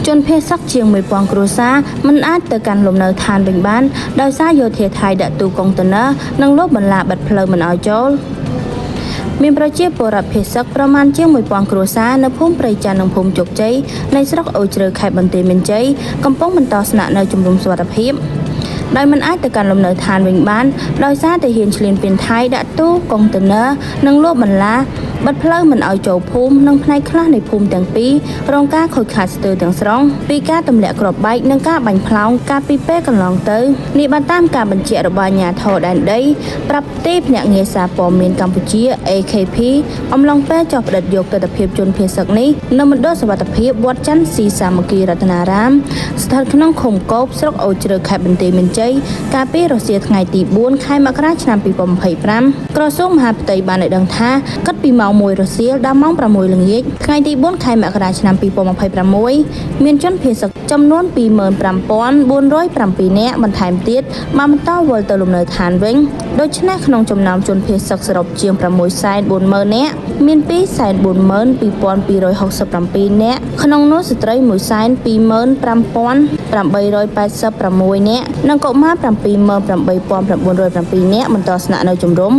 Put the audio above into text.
ជនភេសកជាង1000គ្រួសារមិនអាចទៅកាន់លំនៅឋានវិញបានដោយសារយោធាថៃដាក់ទូកុងតឺន័រនិងលបបន្លាបិទផ្លូវមិនឲ្យចូលមានប្រជាពលរដ្ឋភេសកប្រមាណជាង1000គ្រួសារនៅភូមិព្រៃច័ន្ទនិងភូមិជោគជ័យនៃស្រុកអូជ្រៅខេត្តបន្ទាយមានជ័យកំពុងបន្តស្នាក់នៅជំរំសុវត្ថិភាពដោយមិនអាចទៅកាន់លំនៅឋានវិញបានដោយសារតែហ៊ានឈ្លានពានថៃដាក់ទូកុងតឺន័រនិងលបបន្លាបិទផ្លូវមិនឲ្យចូលភូមិនិងផ្នែកខ្លះនៃភូមិទាំងពីររងការខូចខាតស្ទើរទាំងស្រុងពីការទម្លាក់គ្រាប់បែកនិងការបាញ់ផ្លោងកាលពីពេលកន្លងទៅនេះបានតាមការបញ្ជាក់របស់អាជ្ញាធរដែនដីប្រាប់ទីភ្នាក់ងារសារព័ត៌មានកម្ពុជា AKP អំឡុងពេលចុះផ្តិតយកទស្សនវិជ្ជាជនភេសកនេះនៅមណ្ឌលសុវត្ថិភាពវត្តច័ន្ទស៊ីសាមគ្គីរតនារាមស្ថិតក្នុងឃុំកោបស្រុកអូជ្រៅខេត្តបន្ទាយមានជ័យកាលពីរសៀលថ្ងៃទី4ខែមករាឆ្នាំ2025ក្រសួងមហាផ្ទៃបានឲ្យដឹងថាគិតពីម៉ោង1រសៀលដល់ម៉ោង6ល្ងាចថ្ងៃទី4ខែមករាឆ្នាំ2026មានជនភេសកចំនួន 25,407 នាក់បន្ថែមទៀតបានបន្តវិលទៅលំនៅឋានវិញដូច្នេះក្នុងចំណោមជនភេសកសរុបជាង 640,000 នាក់មាន 242,267 នាក់ក្នុងនោះស្ត្រី 125,886 នាក់និងកុមារ 78,907 នាក់បន្តស្នាក់នៅជំរំ